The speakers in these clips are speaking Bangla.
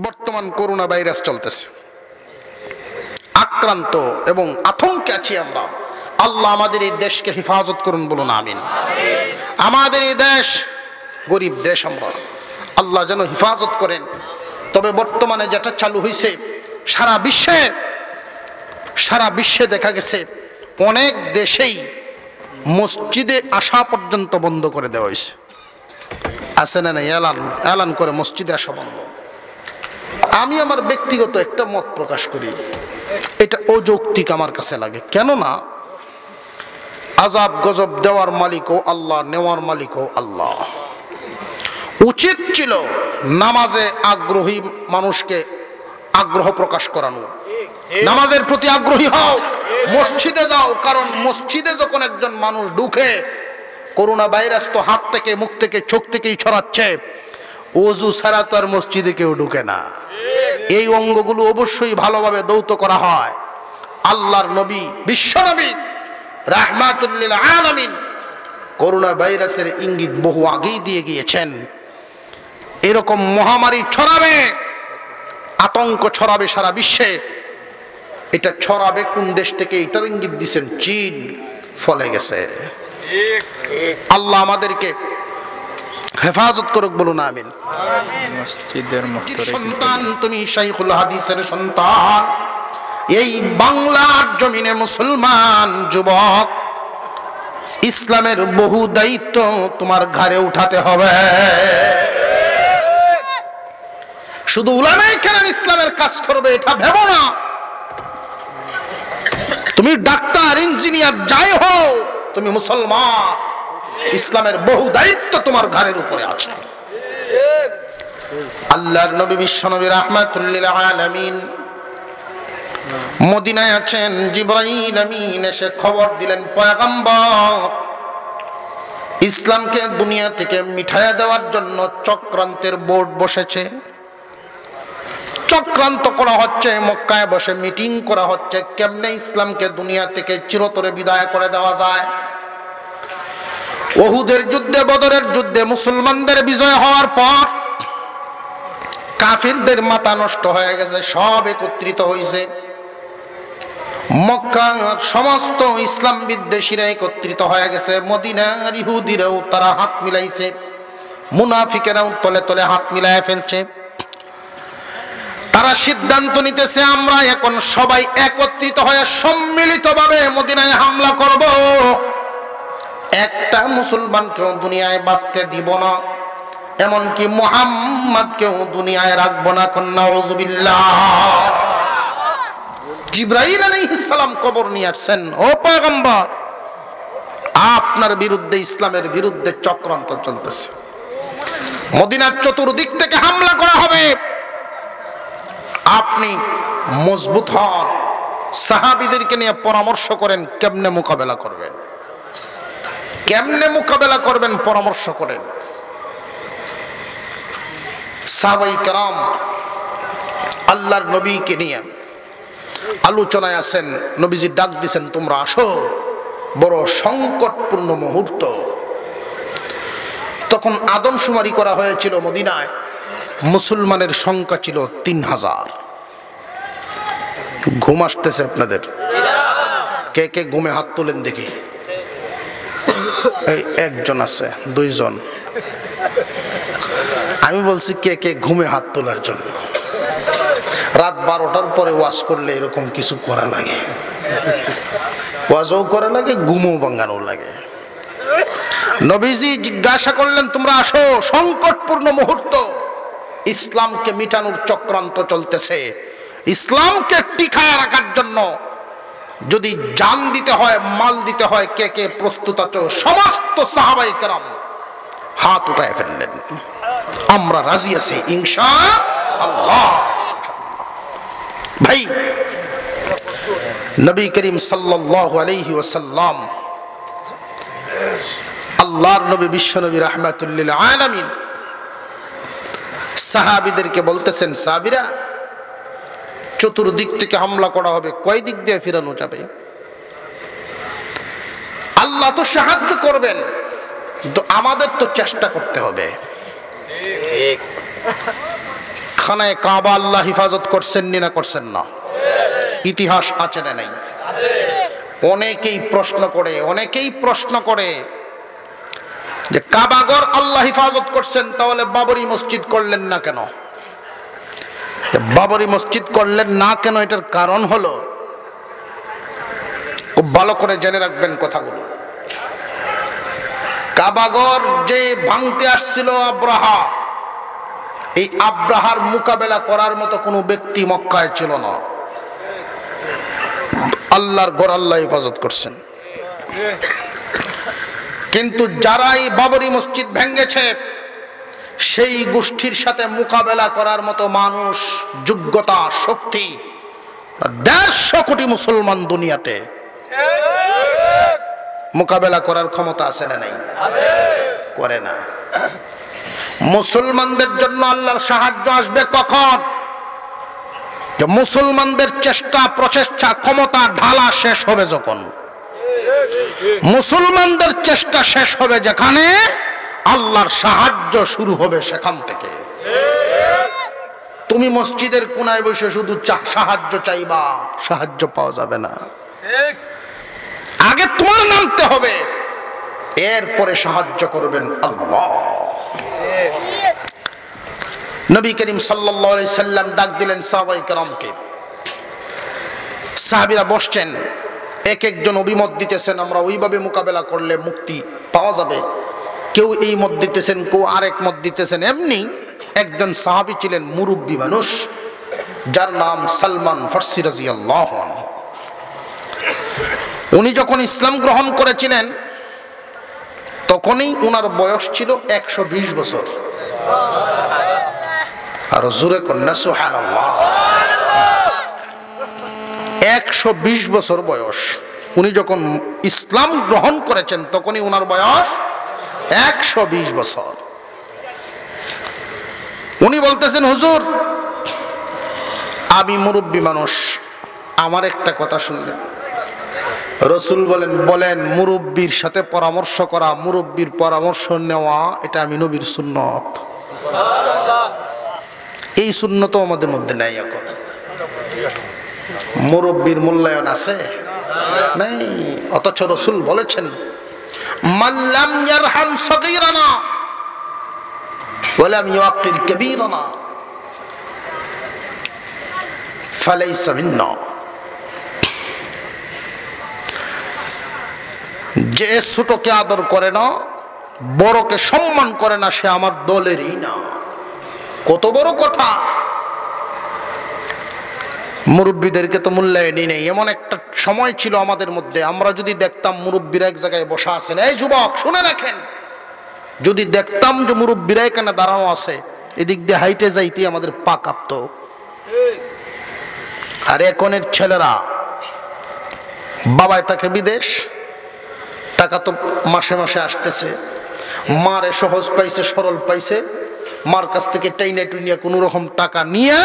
বর্তমান করোনা ভাইরাস চলতেছে, আক্রান্ত এবং আতঙ্কে আছি আমরা। আল্লাহ আমাদের এই দেশকে হেফাজত করুন, বলুন আমিন। আমাদের এই দেশ গরিব দেশ, আমরা আল্লাহ যেন হেফাজত করেন। তবে বর্তমানে যেটা চালু হয়েছে সারা বিশ্বে দেখা গেছে অনেক দেশেই মসজিদে আসা পর্যন্ত বন্ধ করে দেওয়া হয়েছে। আছে না নাই? এলান করে মসজিদে আসা বন্ধ। আমি আমার ব্যক্তিগত একটা মত প্রকাশ করি, এটা অযৌক্তিক আমার কাছে লাগে। কেননা আযাব গজব দেওয়ার মালিকও আল্লাহ, নেওয়ার মালিকও আল্লাহ। উচিত ছিল নামাজে আগ্রহী মানুষকে আগ্রহ প্রকাশ করানো, নামাজের প্রতি আগ্রহী হও, মসজিদে যাও। কারণ মসজিদে যখন একজন মানুষ ঢুকে, করোনা ভাইরাস তো হাত থেকে, মুখ থেকে, চোখ থেকেই ছড়াচ্ছে। ওযু ছাড়া তো আর মসজিদে কেউ ঢুকে না। এই অঙ্গগুলো অবশ্যই ভালোভাবে ধৌত করা হয়। আল্লাহর নবী, বিশ্ব নবী রাহমাতুল লিল আলামিন করোনা ভাইরাসের ইঙ্গিত বহু আগেই দিয়ে গিয়েছেন। এরকম মহামারী ছড়াবে, আতঙ্ক ছড়াবে সারা বিশ্বে। এটা ছড়াবে কোন দেশ থেকে? এটার ইঙ্গিত দিচ্ছেন চীন। ফলে গেছে। আল্লাহ আমাদেরকে হেফাজত করুক, বলুন আমিন। সন্তান তুমি শাইখুল হাদিসের সন্তান। এই বাংলার জমিনে মুসলমান যুবক, ইসলামের বহু দায়িত্ব তোমার ঘাড়ে উঠাতে হবে। শুধু উলামায়ে কেরাম ইসলামের কাজ করবে এটা ভেবো না। তুমি ডাক্তার, ইঞ্জিনিয়ার যাই হও, তুমি মুসলমান। ইসলামের বহু দায়িত্ব তোমার ঘাড়ের উপরে আছে। আল্লাহর নবী বিশ্ব নবী রাহমাতুল লিল আলামিন মদিনায় আছেন। জিবরাইল আমিন এসে খবর দিলেন, পয়গম্বর ইসলামকে দুনিয়া থেকে মিটাইয়া দেওয়ার জন্য চক্রান্তের বোর্ড বসেছে, চক্রান্ত করা হচ্ছে। মক্কায় বসে মিটিং করা হচ্ছে, কেমনে ইসলামকে দুনিয়া থেকে চিরতরে বিদায় করে দেওয়া যায়। উহুদের যুদ্ধে, বদরের যুদ্ধে মুসলমানদের বিজয় হওয়ার পর কাফিরদের মাথা নষ্ট হয়ে গেছে, সব একত্রিত হয়েছে। মক্কার সমস্ত ইসলাম বিদ্বেষীরা একত্রিত হয়ে গেছে। মদিনার ইহুদিরাও তারা হাত মিলাইছে, মুনাফিকেরাও তলে তলে হাত মিলায় ফেলছে। তারা সিদ্ধান্ত নিতেছে, আমরা এখন সবাই একত্রিত হয়ে সম্মিলিতভাবে মদিনায় হামলা করব। একটা মুসলমানকেও দুনিয়ায় বাঁচতে দিব না, এমনকি মুহাম্মদকেও দুনিয়ায় রাখবো না। নাউযুবিল্লাহ। জিবরাইল আলাইহিস সালাম খবর নিয়ে আসছেন, ও পয়গম্বর আপনার বিরুদ্ধে, ইসলামের বিরুদ্ধে চক্রান্ত চলতেছে। মদিনার চতুর্দিক থেকে হামলা করা হবে। আপনি মজবুত হন, সাহাবীদেরকে নিয়ে পরামর্শ করেন কেমনে মোকাবেলা করবেন, কেমনে মোকাবেলা করবেন, পরামর্শ করেন। সাহাবায়ে কেরাম আল্লাহর নবীকে নিয়ে আলোচনায় আছেন। নবীজি ডাক দিয়েছেন, তোমরা আসো, বড় সংকটপূর্ণ মুহূর্ত। তখন আদমশুমারি করা হয়েছিল মদিনায়, মুসলমানের সংখ্যা ছিল 3000। ঘুম আসতেছে আপনাদের? কে কে ঘুমে হাত তোলেন দেখি। এই একজন আছে, 2 জন। আমি বলছি কে কে ঘুমে হাত তোলার জন্য। রাত 12টার পরে ওয়াজ করলে এরকম কিছু করা লাগে, ওয়াজও করা লাগে, ঘুমও ভাঙানো লাগে। নবীজি জিজ্ঞাসা করলেন, তোমরা আসো, সংকটপূর্ণ মুহূর্ত, ইসলামকে মিটানোর চক্রান্ত চলতেছে। ইসলামকে টিকায় রাখার জন্য যদি জান দিতে হয়, মাল দিতে হয়, কে কে প্রস্তুত আছো? সমস্ত সাহাবায়ে কেরাম হাত উঠায় ফেললেন, আমরা রাজি আছি ইনশাআল্লাহ। ভাই, নবী করিম সাল্লাল্লাহু আলাইহি ওয়াসাল্লাম, আল্লাহর নবী বিশ্ব নবী রাহমাতুল লিল আলামিন সাহাবীদেরকে বলতেছেন, সাহাবীরা চতুর্দিক থেকে হামলা করা হবে, কয় দিক দিয়ে ফিরানো যাবে? আল্লাহ তো সাহায্য করবেন, কিন্তু আমাদের তো চেষ্টা করতে হবে। খানায় কাবা আল্লাহ হিফাজত করছেন না করছেন না? ইতিহাস আছে না নাই? অনেকেই প্রশ্ন করে যে কাবাগর আল্লাহ হিফাজত করছেন, তাহলে বাবরি মসজিদ করলেন না কেন? বাবরি মসজিদ করলেন না কেন, এটার কারণ হলো, খুব ভালো করে জেনে রাখবেন কথাগুলো। কাবাগর যে ভাঙতে আসছিল আব্রাহা, এই আব্রাহার মোকাবেলা করার মতো কোনো ব্যক্তি মক্কায় ছিল না। আল্লাহর ঘর আল্লাহ হেফাজত করছেন। কিন্তু যারা এই বাবরি মসজিদ ভেঙেছে, সেই গোষ্ঠীর সাথে মোকাবেলা করার মতো মানুষ, যোগ্যতা, শক্তি 150 কোটি মুসলমান দুনিয়াতে মোকাবেলা করার ক্ষমতা আছে না নাই? করে না। মুসলমানদের জন্য আল্লাহর সাহায্য আসবে কখন? যে মুসলমানদের চেষ্টা, প্রচেষ্টা, ক্ষমতা ঢালা শেষ হবে যখন। মুসলমানদের চেষ্টা শেষ হবে যেখানে, আল্লাহর সাহায্য শুরু হবে সেখান থেকে। তুমি মসজিদের কোনায় বসে শুধু সাহায্য চাইবা, সাহায্য পাওয়া যাবে না। আগে তোমার নামতে হবে, এরপরে সাহায্য করবেন আল্লাহ। নবী করিম সাল্লাল্লাহু আলাইহি সাল্লাম ডাক দিলেন সাহাবায়ে কেরামকে। সাহাবীরা বসছেন, এক একজন অভিমত দিতেছেন, আমরা ওইভাবে মোকাবেলা করলে মুক্তি পাওয়া যাবে। কেউ এই মত দিতেছেন, কেউ আরেক মত দিতেছেন। এমনি একজন সাহাবী ছিলেন, মুরব্বী মানুষ, যার নাম সালমান ফারসি রাদিয়াল্লাহু আনহু। উনি যখন ইসলাম গ্রহণ করেছিলেন, তখনই উনার বয়স ছিল 120 বছর। আর জোরে কন্যা সুবহানাল্লাহ। 120 বছর বয়স। উনি যখন ইসলাম গ্রহণ করেছেন, তখনই উনার বয়স 120 বছর। উনি বলতেছেন, হুজুর আমি মুরব্বী মানুষ, আমার একটা কথা শুনলেন। রাসূল বলেন মুরব্বীর সাথে পরামর্শ করা, মুরব্বীর পরামর্শ নেওয়া, এটা আমি নবীর সুন্নত। এই সুন্নত আমাদের মধ্যে নাই এখন। মুরব্বীর মূল্যায়ন আছে নাই? অথচ রাসূল বলেছেন, মাল্লাম ইয়ারহাম সগীরানা ওয়ালাম ইউকির কবীরানা ফালাইসা মিন্না। যে ছোটকে আদর করে না, বড়কে সম্মান করে না, সে আমার দলেরই না। কত বড় কথা! মুরব্বীদেরকে তো মূল্যায়নই নেই। এমন একটা সময় ছিল আমাদের মধ্যে, আমরা যদি দেখতাম মুরব্বীরা এক জায়গায় বসা আছেন, এই যুবক শুনে রাখেন, যদি দেখতাম যে মুরব্বীরা এখানে দাঁড়ানো আছে, এদিক দিয়ে হাইটে যাইতে আমাদের পা কাঁপতো। আর এখনের ছেলেরা, বাবায় তাকে বিদেশ, টাকা তো মাসে মাসে আসতেছে, মারে সহজ পাইছে, সরল পাইছে, মার কাছ থেকে টাইনা টুইনিয়া কোনো রকম টাকা নিয়ে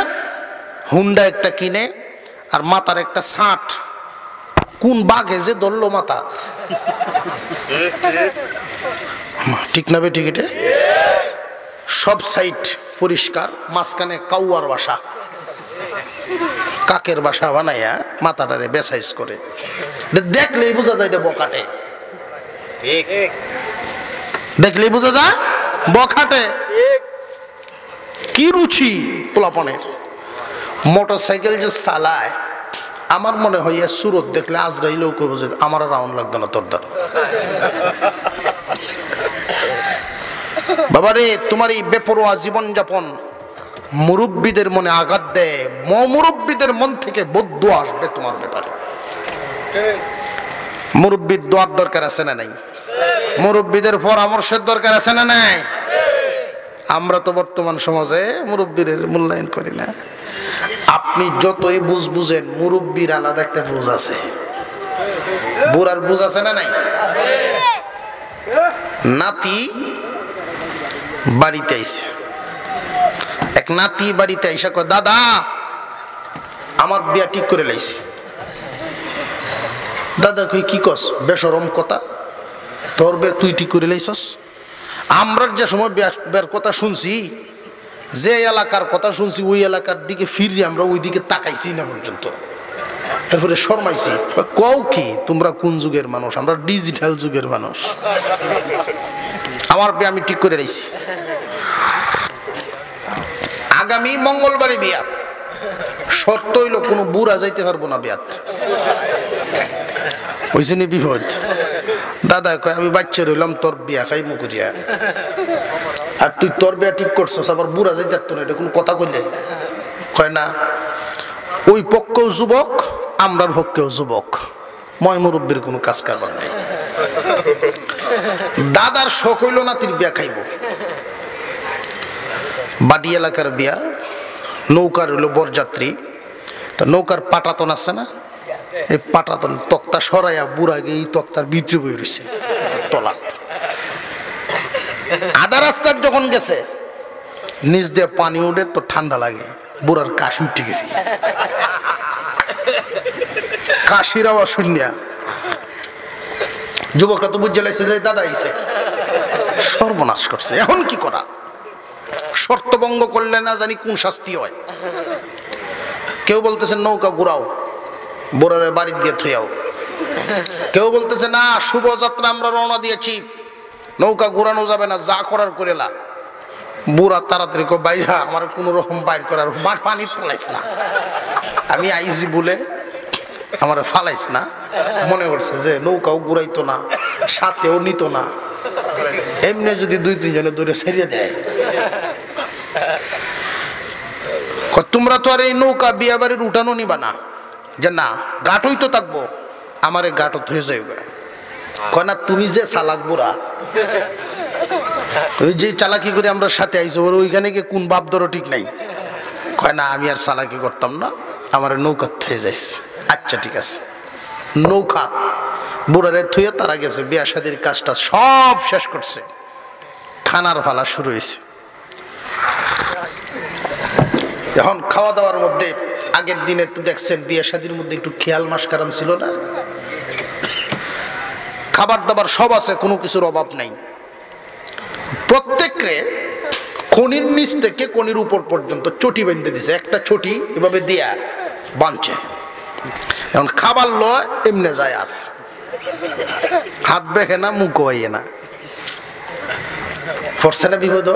হুন্ডা একটা কিনে, আর মাতার একটা ছাট, কোন বাঘে যে ধরলো মাথা, ঠিক না বেঠিক? এটা সব সাইড পরিষ্কার, মাঝখানে কাউয়ার বাসা, কাকের বাসা বানাইয়া মাথাটারে বেসাইজ করে। দেখলেই বোঝা যায় এটা বকাটে। দেখলেই বোঝা যায় বখাটে। কি রুচি পোলাপনের! মোটর সাইকেল যে চালায়, আমার মনে হয় সুরত দেখলে আজরাইলেও কইব যে আমার রাউন্ড লাগতো না তোর দ্বারা। বাবারে, তোমার এই বেপরোয়া জীবনযাপন মুরব্বীদের মনে আঘাত দেয়। মুরব্বীদের মন থেকে বদদুয়া আসবে তোমার ব্যাপারে। মুরব্বীর দোয়ার দরকার আছে না নাই? মুরব্বীদের পরামর্শের দরকার আছে না নাই? আমরা তো বর্তমান সমাজে মুরব্বীর মূল্যায়ন করি না। আপনি যতই বুঝেন, মুরব্বীর আলাদা একটা বুঝ আছে, বুড়ার বুঝ আছে না নাই? নাতি বাড়িতে আইছে, এক নাতি বাড়িতে আইসা কয়, দাদা আমার বিয়া ঠিক করে লাইছে। দাদা কই, কি কস? বেশরম কথা, তোর বে তুই ঠিক করে লাইছস? আমরা যে সময় বিয়ার কথা শুনছি, যে এলাকার কথা শুনছি ওই এলাকার দিকে ফিরে আমরা ওই দিকে তাকাইছি না পর্যন্ত। এরপরে শর্মাইছি, কও কি তোমরা কোন যুগের মানুষ? আমরা ডিজিটাল যুগের মানুষ। আমার বিয়ে আমি ঠিক করে রাখছি, আগামী মঙ্গলবারে বিয়া। শর্ত হইল কোনো বুড়া যাইতে পারবো না বিয়াত। হইছে নি বিপদ? দাদা কয় আমি বাচ্চা রইলাম, তোর বিয়া খাই মুকুরিয়া, আর তুই তোর বিয়া ঠিক করছস, আবার বুড়া যাইতে পারতো না, এটা কোনো কথা কইলে? কয় না, ওই পক্ষেও যুবক, আমরার পক্ষেও যুবক, ময় মুরব্বীর কোনো কাজ কারবার নেই। দাদার শখ হইল নাতির বিয়া খাইব। বাড়ি এলাকার বিয়া, নৌকার হইল বরযাত্রী, তা নৌকার পাটাতন আছে না, এই পাটাতন তক্তা সরাইয়া বুড়া গিয়ে এই তক্তার ভিতরে বই রয়েছে তলা। আধা রাস্তার যখন গেছে নিচ দিয়ে পানি উঠে তো ঠান্ডা লাগে, বুড়ার কাশি উঠে গেছি, কাশির আওয়াজ শুনিয়া যুবকরা তো বুঝে লাগছে যে দাদা আইছে, সর্বনাশ করছে। এখন কি করা? শর্ত ভঙ্গ করলে না জানি কোন শাস্তি হয়। কেউ বলতেছে নৌকা ঘুরাও, বুড়ারে বাড়ি দিয়ে থুয়াও। কেউ বলতেছে না, শুভযাত্রা আমরা রওনা দিয়েছি, নৌকা ঘুরানো যাবে না, যা করার করেলা। বুড়া তাড়াতাড়ি কো বাইরা, আমার কোনো রকম বাইর করার পানি ফালাইস না, আমি আইজি বলে আমার ফালাইস না। মনে করছে যে নৌকাও ঘুরাইতো না, সাথেও নিত না, এমনি যদি 2-3 জনে দূরে ছেড়ে দেয়। তোমরা তো আর এই নৌকা বিয়া বাড়ির উঠানো নিবা না, যে না ঘাটই তো থাকবো, আমার এই ঘাটও হয়ে যাবে। কয় না, তুমি যে চালাক বুড়া, ওই যে চালাকি করে আমরা সাথে আইসো, ওইখানে গিয়ে কোন বাপ ধরো ঠিক নাই। কয় না, আমি আর চালাকি করতাম না, আমার নৌকা থয়ে যাইস। আচ্ছা ঠিক আছে, নৌকা বুড়ারে থুয়ে তারা গেছে, বিয়া শাদির কাজটা সব শেষ করছে, খানার ফালা শুরু হয়েছে। এখন খাওয়া দাওয়ার মধ্যে আগের দিনে তো দেখছেন বিয়ে শাদির মধ্যে একটু খেয়াল মাসকারাম ছিল না, খাবার দাবার সব আছে, কোনো কিছুর অভাব নাই। প্রত্যেকরে কনির নিচ থেকে কনির উপর পর্যন্ত চটি বেঁধে দিছে, একটা চটি এভাবে দিয়া বাঁধছে। এখন খাবার লয় এমনে যায়, আর হাত বেঁকে না, মুখ হইয়ে না, পড়ছে না বিপদ।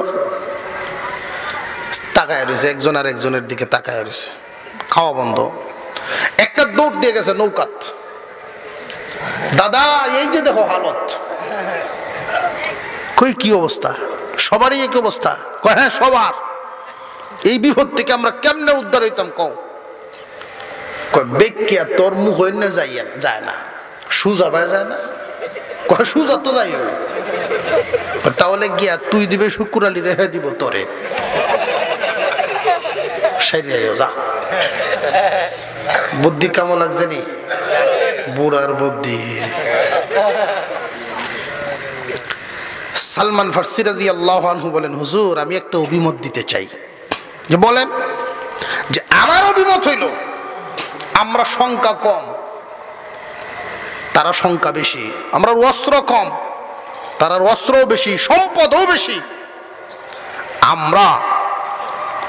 তাকায় রয়েছে একজন আর একজনের দিকে তাকায় রয়েছে, খাওয়া বন্ধ। একটা দৌড় দিয়ে গেছে নৌকাত, দাদা এই যে দেখো হালত। কই কি অবস্থা? সবারই একই অবস্থা? কয় হ্যাঁ সবার। এই বিপদ থেকে আমরা কেমনে উদ্ধার হইতাম কও? কয় বেকিয়া তোর মুখ হইনে যায় না, সুজা পায় যায় না। কয় সুজা তো যাই, তাহলে গিয়া তুই দিবে শুকুরালি রেখে দিব তোরে, যা। বুদ্ধি কেমন লাগছে নি? বুড়ার বুদ্ধি। সালমান ফারসি রাদিয়াল্লাহু আনহু বলেন, হুজুর আমি একটা অভিমত দিতে চাই। যে বলেন? যে আমার অভিমত হইল, আমরা সংখ্যা কম, তারা সংখ্যা বেশি, আমরা অস্ত্র কম, তারা অস্ত্রও বেশি, সম্পদও বেশি, আমরা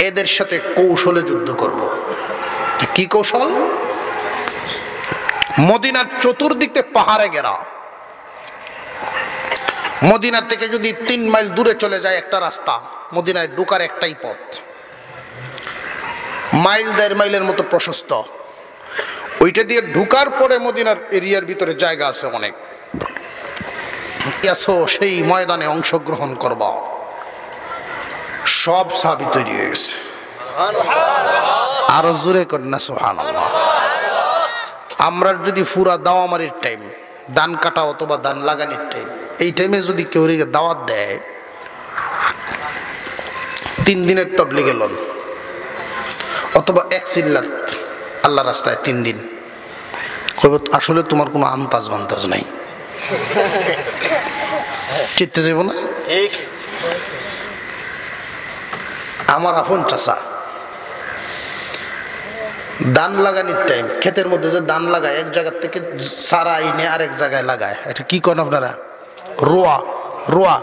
এদের সাথে কৌশলে যুদ্ধ করব। কি কৌশল? মদিনার চতুর্দিকে পাহাড়ে ঘেরা, মদিনা থেকে যদি 3 মাইল দূরে চলে যায় একটা রাস্তা, মদিনায় ঢোকার একটাই পথ, মাইল 1.5 মাইলের মতো প্রশস্ত। ওইটা দিয়ে ঢোকার পরে মদিনার এরিয়ার ভিতরে জায়গা আছে অনেক, সেই ময়দানে অংশগ্রহণ করবা। সব সাহাবী তৈরি হয়ে গেছে। আরো জোরে করেন না সুবহানাল্লাহ। আমরা যদি পুরা দাওয়ামারির টাইম, ধান কাটা অথবা ধান লাগানির টাইম, এই টাইমে যদি কেউ দাওয়াত দেয় 3 দিনের তবলিগে লন, অথবা 1 চিল্লার আল্লাহ রাস্তায় 3 দিন, কইব আসলে তোমার কোনো আন্তাজ বান্তাজ নাই, চিত্তে যাইব না? আমার আপন চাচা ধান লাগানির টাইম, ক্ষেতের মধ্যে যে ধান লাগায়, এক জায়গা থেকে সারা আইনে আরেক জায়গায় লাগায়, এটা কি করেন আপনারা? রোয়া। রোয়া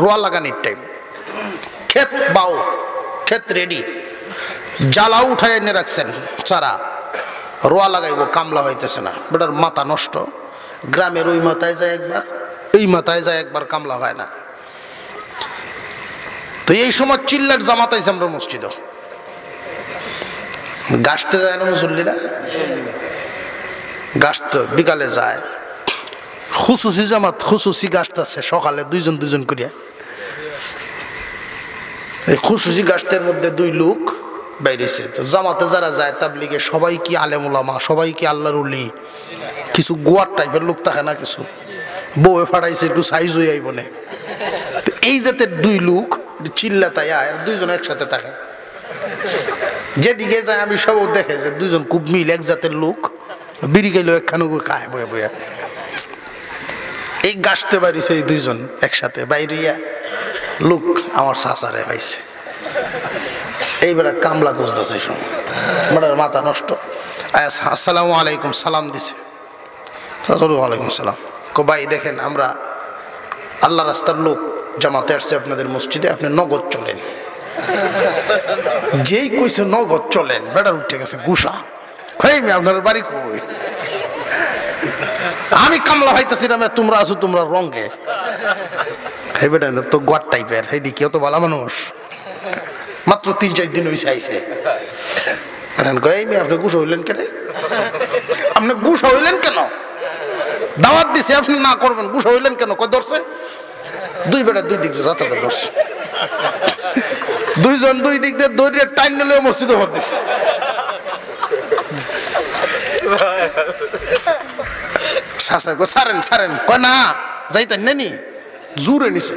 রোয়া লাগানির টাইম, ক্ষেত বাও, ক্ষেত রেডি, জ্বালা উঠায় এনে রাখছেন, চারা রোয়া লাগাইব, কামলা হইতেছে না, বেটার মাথা নষ্ট। গ্রামের ওই মাথায় যায় একবার, এই মাথায় যায় একবার, কামলা হয় না। তো এই সময় চিল্লার জামাত আইছে আমরা মসজিদ, গাছতে যায় না মুসল্লিরা, গাছতে বিকালে যায়, খুসুসি জামাত, খুসুসি গাছতেছে সকালে দুইজন দুইজন করিয়া। এই খুসুসি গাছতের মধ্যে দুই লোক বাইরেছে। তো জামাতে যারা যায় তাবলিগে সবাই কি আলেম ওলামা, সবাই কি আল্লাহর ওলি, কিছু গোয়ার টাইপের লোক থাকে না, কিছু বউয়ে ফাটাইছে একটু সাইজ হয়ে আইব না। এই জাতের দুই লোক চিল্লা তাই আর দুইজন একসাথে থাকে, যেদিকে যায় আমি সব দেখে যে দুইজন খুব মিল, এক জাতের লোক, বিড়ি গেলেও একখানে খায় বয়ে বয়ে। এই গাছতে বাইরেছে এই দুইজন একসাথে, বাইরিয়া লোক আমার চাচারে পাইছে, এইবার কামলা খুঁজতেছে, মানে মাথা নষ্ট। আসসালামু আলাইকুম, সালাম দিছে, ওয়ালাইকুম সালাম। ভাই দেখেন আমরা আল্লাহ রাস্তার লোক, জামাতে আসছে আপনাদের মসজিদে, আপনি নগদ চলেন। যেই কইছে নগদ চলেন, বেটার উঠে গেছে গুসা, খাইমি আপনার বাড়ি কই, আমি কামলা হইতেছি না, তোমরা আছো তোমরা রঙে। এই বেটা তো গোয়ার টাইপের, এই কি অত ভালো মানুষ, মাত্র 3-4 দিন হয়েছে আইসে। আপনি গুসা হইলেন কেন, আপনি গুসা হইলেন কেন, দাওয়াত দিছে আপনি না করবেন, গুসা হইলেন কেন? কই ধরছে দুই বেটা দুই দিক দিয়ে যাতাতে ধরছে, দুইজন দুই দিক দিয়ে দৌড়িয়ে টাইম নিলে মসজিদে ভর দিছে। সারেন সারেন, কয় না যাইতেন নেনি, জোরে নিছে,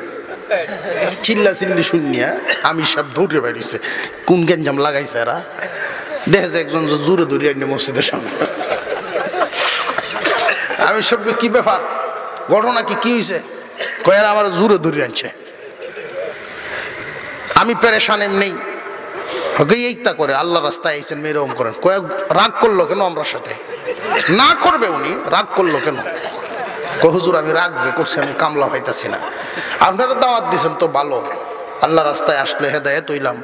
চিল্লা চিল্লি শুনিয়া আমি সব দৌড়ে বাইরেছে, কোন গেঞ্জাম লাগাইছে এরা, দেখে যে একজন জোরে দৌড়িয়ে আনি মসজিদের সামনে। আমি সব কি ব্যাপার, ঘটনা কি কি হয়েছে? কয়ার আমার জোরে দৌড়িয়ে আনছে, আমি পেরেশান এমনি। এইটা করে আল্লাহ রাস্তায় আইছেন এরকম করেন, কয়েক রাগ করলো কেন আমার সাথে? না করবে উনি, রাগ করলো কেন? হুজুর আমি রাগ যে করছি, আমি কামলা পাইতাছি না। আপনারা দাওয়াত দিয়েছেন তো ভালো, আল্লাহ রাস্তায় আসলে হেদায়েত হইলাম,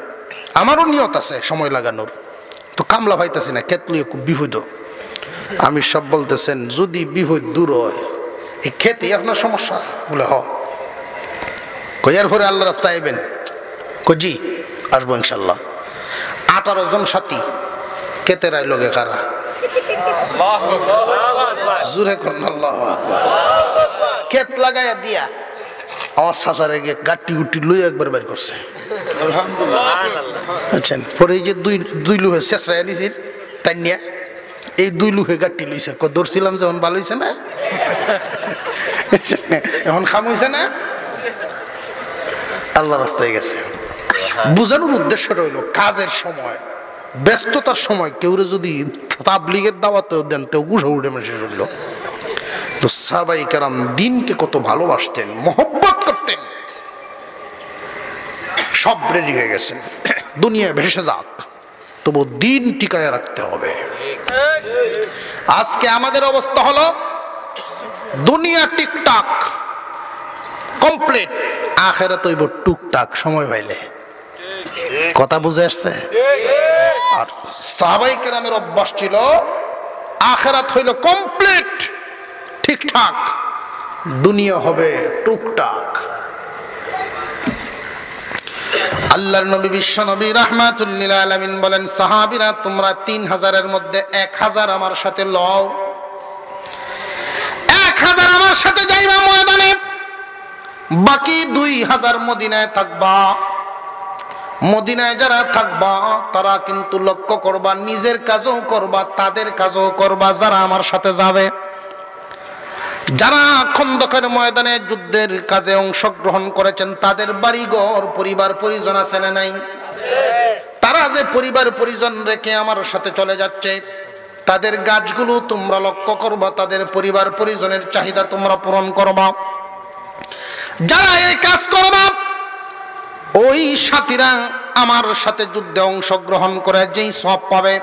আমারও নিয়ত আছে সময় লাগানোর, তো কামলা পাইতাছি না, ক্ষেতলিয়ে খুব বিপদ। আমি সব বলতেছেন যদি বিপদ দূর হয়, এই ক্ষেতেই আপনার সমস্যা বলে হ। কয়ার পরে আল্লাহ রাস্তায় আইবেন? জি আসবো ইনশাল্লাহ। 18 জন সাথী, ক্ষেতের আই লোকে কারা? জুরে কোন আল্লাহু আকবার। ক্ষেত লাগাইয়া দিয়া আমার চাচারে গিয়ে গাটি গুটি লই একবার বের করছে, বুঝছেন? পরে এই যে দুই লুহে শেষরাই নিছিল টাইনিয়া, এই দুই লুহে গাটি লইছে, ধরছিলাম যখন ভালো হয়েছে না, এখন খাম হয়েছে না, আল্লাহ রাস্তায় গেছে। বুঝানোর উদ্দেশ্যটা হইল কাজের সময়, ব্যস্ততার সময় কেউরে যদি তাবলীগের দাওয়াতেও দেন তেও গুছা উঠে মেশে হইল। তো সাহাবায়ে কেরাম দিনকে কত ভালোবাসতেন, মহব্বত করতেন, সব রেডি হয়ে গেছেন, দুনিয়া ভেসে যাক তবু দিন টিকায় রাখতে হবে। আজকে আমাদের অবস্থা হলো দুনিয়া টিকটাক কমপ্লিট, আখিরাত হইব টুকটাক সময় পাইলে। কথা বুঝে আসছে? আর সাহাবায়ে কেরামের অভ্যাস ছিল আখিরাত হইল কমপ্লিট ঠিকঠাক, দুনিয়া হবে টুকটাক। আল্লাহর নবী বিশ্ব নবী রাহমাতুল লিল আলামিন বলেন, সাহাবীরা তোমরা 3000-এর মধ্যে 1000 আমার সাথে লও, 1000 আমার সাথে যাইবা ময়দানে, বাকি 2000 মদিনায় থাকবা। মদিনায় যারা থাকবা তারা কিন্তু লক্ষ্য করবা, নিজের কাজও করবা, তাদের কাজও করবা যারা আমার সাথে যাবে। যারা খন্দকের ময়দানে যুদ্ধের কাজে অংশগ্রহণ করেছেন তাদের বাড়িঘর পরিবার পরিজন আছে না নাই? তারা যে পরিবার পরিজন রেখে আমার সাথে চলে যাচ্ছে, তাদের গাছগুলো তোমরা লক্ষ্য করবা, তাদের পরিবার পরিজনের চাহিদা তোমরা পূরণ করবা। যারা এই কাজ করবা, ওই সাথীরা আমার সাথে যুদ্ধে অংশগ্রহণ করে যেই সওয়াব পাবে,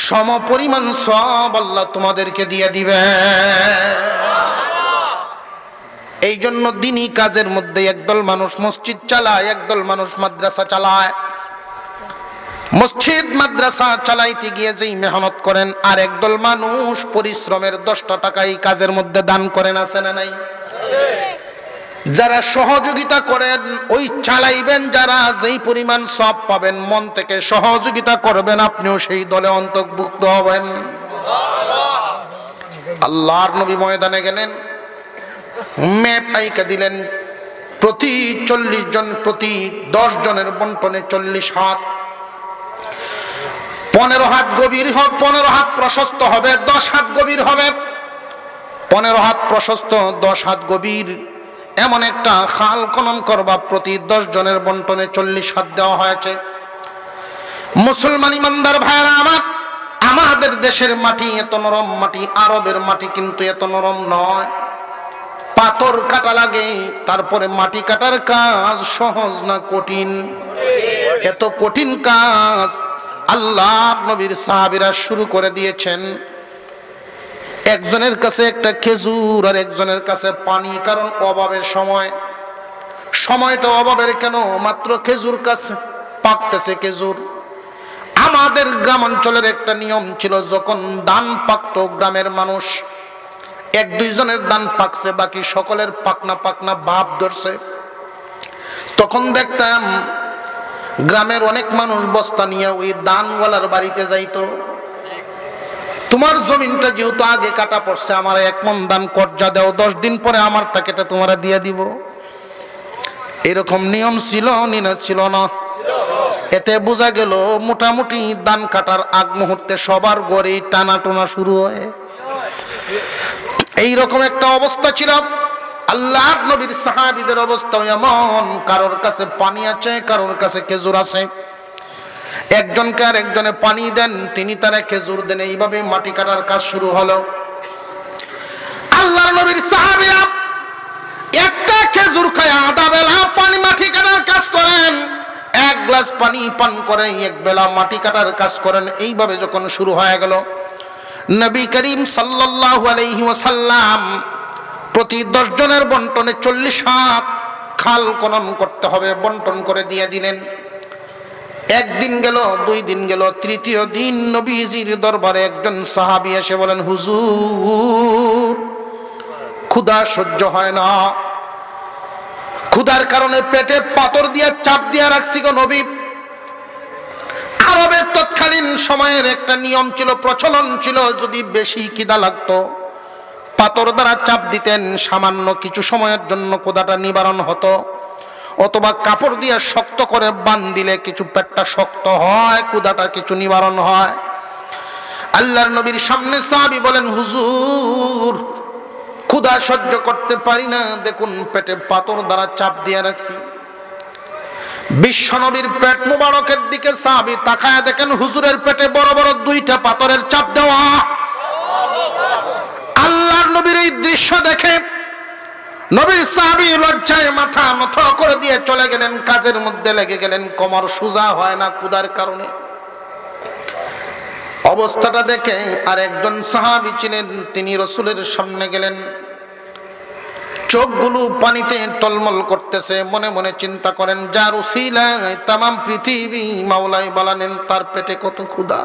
সম পরিমাণ সওয়াব আল্লাহ তোমাদেরকে দিয়ে দিবে। এই জন্য দিনই কাজের মধ্যে একদল মানুষ মসজিদ চালায়, একদল মানুষ মাদ্রাসা চালায়। মসজিদ মাদ্রাসা চালাইতে গিয়ে যেই মেহনত করেন, আর একদল মানুষ পরিশ্রমের 10টা টাকা এই কাজের মধ্যে দান করেন, আছে না নাই? যারা সহযোগিতা করেন ওই চালাইবেন, যারা যেই পরিমাণ সওয়াব পাবেন মন থেকে সহযোগিতা করবেন, আপনিও সেই দলে অন্তর্ভুক্ত হবেন। আল্লাহর নবী ময়দানে গেলেন, ম্যাপ আইকা দিলেন, প্রতি 40 জন, প্রতি 10 জনের বন্টনে 40 হাত, 15 হাত গভীর হবে, 15 হাত প্রশস্ত হবে, 10 হাত গভীর হবে। 15 হাত প্রশস্ত, 10 হাত গভীর এমন একটা খাল খনন করবা, প্রতি 10 জনের বন্টনে 40 হাত দেওয়া হয়েছে। মুসলমান ইমানদার ভাইরা আমার, আমাদের দেশের মাটি এত নরম মাটি, আরবের মাটি কিন্তু এত নরম নয়, পাথর কাটা লাগে। তারপরে মাটি কাটার কাজ সহজ না কঠিন? এত কঠিন কাজ আল্লাহর নবীর সাহাবীরা শুরু করে দিয়েছেন। একজনের কাছে একটা খেজুর আর একজনের কাছে পানি, কারণ অভাবের সময়, সময়টা অভাবের কেন, মাত্র খেজুর কাছে পাকতেছে খেজুর। আমাদের গ্রামাঞ্চলের একটা নিয়ম ছিল, যখন ধান পাকতো গ্রামের মানুষ 1-2 জনের ধান পাকছে, বাকি সকলের পাকনা পাকনা ভাব ধরছে, তখন দেখতাম গ্রামের অনেক মানুষ বস্তা নিয়ে ওই ধানওয়ালার বাড়িতে যাইতো। তোমার জমিনটা যেহেতু আগে কাটা পড়ছে, আমার 1 মণ ধান কর্জা দাও, 10 দিন পরে আমারটা কেটে তোমরা দিয়ে দিব। এরকম নিয়ম ছিল না ছিল না? এতে বোঝা গেল মোটামুটি ধান কাটার আগ মুহূর্তে সবার ঘরে টানা টোনা শুরু হয়। এইরকম একটা অবস্থা ছিল। আল্লাহর নবীর সাহাবীদের অবস্থা এমন, কারোর কাছে পানি আছে, কারোর কাছে খেজুর আছে। একজনকে আর একজনে পানি দেন, তিনি তারা খেজুর দেন। এইভাবে মাটি কাটার কাজ শুরু হলো। আল্লাহর নবীর সাহাবীরা একটা খেজুর খায় আধা বেলা পানি মাটি কাটার কাজ করেন, 1 গ্লাস পানি পান করে 1 বেলা মাটি কাটার কাজ করেন। এইভাবে যখন শুরু হয়ে গেল, নবী করিম সাল্লাল্লাহু আলাইহি ওয়াসাল্লাম প্রতি 10 জনের বন্টনে 40 হাত খাল খনন করতে হবে, বন্টন করে দিয়ে দিলেন। 1 দিন গেল, 2 দিন গেল, 3য় দিন নবীজির দরবারে একজন সাহাবী এসে বলেন, হুজুর ক্ষুধা সহ্য হয় না, ক্ষুধার কারণে পেটে পাথর দিয়ে চাপ দিয়ে রাখছি গো নবী। আরবের তৎকালীন সময়ের একটা নিয়ম ছিল, প্রচলন ছিল, যদি বেশি খিদা লাগতো পাথর দ্বারা চাপ দিতেন, সামান্য কিছু সময়ের জন্য ক্ষুধাটা নিবারণ হতো, অথবা কাপড় দিয়ে শক্ত করে বান দিলে কিছু পেটটা শক্ত হয়, ক্ষুধাটা কিছু নিবারণ হয়। আল্লাহর নবীর সামনে সাহাবী বলেন, হুজুর ক্ষুধা সহ্য করতে পারি না, দেখুন পেটে পাথর দ্বারা চাপ দিয়ে রাখছি। বিশ্বনবীর পেট মুবারকের দিকে সাহাবী তাকায় দেখেন হুজুরের পেটে বড় বড় 2টা পাথরের চাপ দেওয়া। আল্লাহর নবীর এই দৃশ্য দেখে নবীর সাহাবী লজ্জায় মাথা নত করে দিয়ে চলে গেলেন, কাজের মধ্যে লেগে গেলেন। কোমর সোজা হয় না ক্ষুধার কারণে। অবস্থাটা দেখে আর একজন সাহাবী ছিলেন, তিনি রাসূলের সামনে গেলেন, চোখগুলো পানিতে টলমল করতেছে, মনে মনে চিন্তা করেন, যার উসিলায় তামাম পৃথিবী মাওলাই বানালেন, তার পেটে কত ক্ষুধা।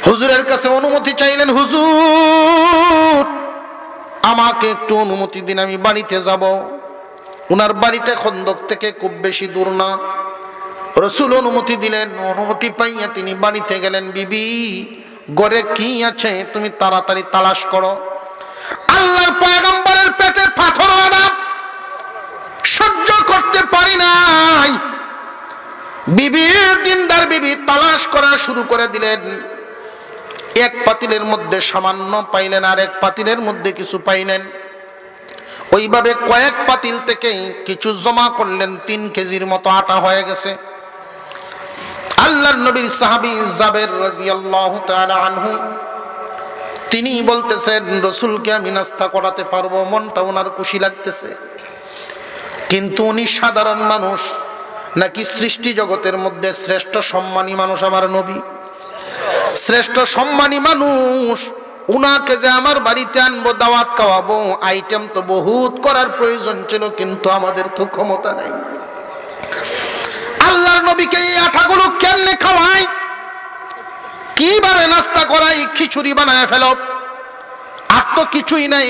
হুজুরের কাছে অনুমতি চাইলেন, হুজুর আমাকে একটু অনুমতি দিন, আমি বাড়িতে যাব। উনার বাড়িতে খন্দক থেকে খুব বেশি দূর না। রাসূল অনুমতি দিলেন, অনুমতি পাইয়া তিনি বাড়িতে গেলেন। বিবি ঘরে কি আছে তুমি তাড়াতাড়ি তালাশ করো। আল্লাহর পয়গম্বরের পেটে পাথর আনা সহ্য করতে পারি নাই। বিবি দিনদার বিবি তালাশ করা শুরু করে দিলেন। 1 পাতিলের মধ্যে সামান্য পাইলেন, আর 1 পাতিলের মধ্যে কিছু পাইলেন। ওইভাবে কয়েক পাতিল থেকে কিছু জমা করলেন, 3 কেজির মতো আটা হয়ে গেছে। আল্লাহর নবীর সাহাবী জাবের রাদিয়াল্লাহু তাআলা আনহু তিনি বলতেছেন, রাসূলকে আমি নাস্তা করাতে পারবো। মনটা ওনার খুশি লাগতেছে, কিন্তু উনি সাধারণ মানুষ নাকি সৃষ্টি জগতের মধ্যে শ্রেষ্ঠ সম্মানী মানুষ? আমার নবী শ্রেষ্ঠ সম্মানী মানুষ, উনাকে যে আমার বাড়িতে আনবো, দাওয়াত খাওয়াবো, আইটেম তো বহুত করার প্রয়োজন ছিল, কিন্তু আমাদের তো ক্ষমতা নাই। আল্লাহর নবীকে এই আটাগুলো কেমনে খাওয়াই, কিভাবে নাস্তা করাই, খিচুড়ি বানায় ফেলো, আর তো কিছুই নাই।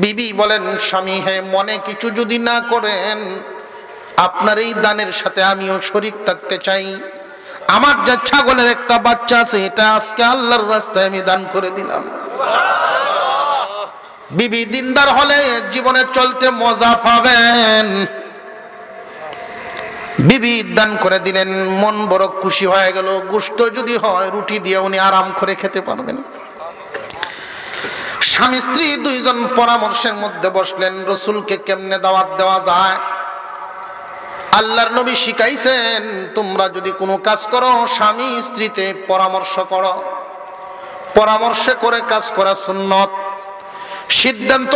বিবি বলেন, স্বামী হে, মনে কিছু যদি না করেন, আপনার এই দানের সাথে আমিও শরীক থাকতে চাই। আমার যে ছাগলের একটা বাচ্চা আছে, এটা আজকে আল্লাহর রাস্তায় আমি দান করে দিলাম। বিবি দিনদার হলে জীবনে চলতে মজা পাবেন। বিবি দান করে দিলেন, মন বড় খুশি হয়ে গেল। গোশত যদি হয়, রুটি দিয়ে উনি আরাম করে খেতে পারবেন। স্বামী স্ত্রী দুইজন পরামর্শের মধ্যে বসলেন, রসুলকে কেমনে দাওয়াত দেওয়া যায়। আল্লাহর নবী শিখাইছেন, তোমরা যদি কোনো কাজ করো, স্বামী স্ত্রীতে পরামর্শ করো, পরামর্শ করে কাজ করা সুন্নত। সিদ্ধান্ত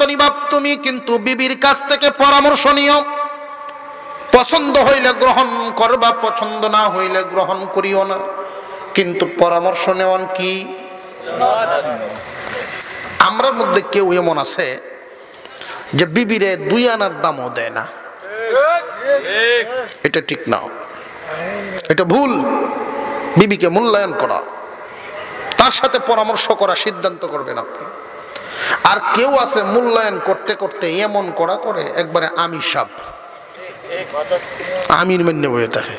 নিবা তুমি, কিন্তু বিবির কাছ থেকে পরামর্শ নিও। পছন্দ হইলে গ্রহণ করবা, পছন্দ না হইলে গ্রহণ করিও না, কিন্তু পরামর্শ নেওয়ান কি। আমরার মধ্যে কেউ এমন আছে যে বিবিরে 2 আনার দামও দেয় না। এটা ঠিক না, এটা ভুল। বিবিকে মূল্যায়ন করা, তার সাথে পরামর্শ করা, সিদ্ধান্ত করবেন আপনি। আর কেউ আছে মূল্যায়ন করতে করতে এমন করা করে, একবারে আমির সাপ, আমির মেনে বয়ে থাকে।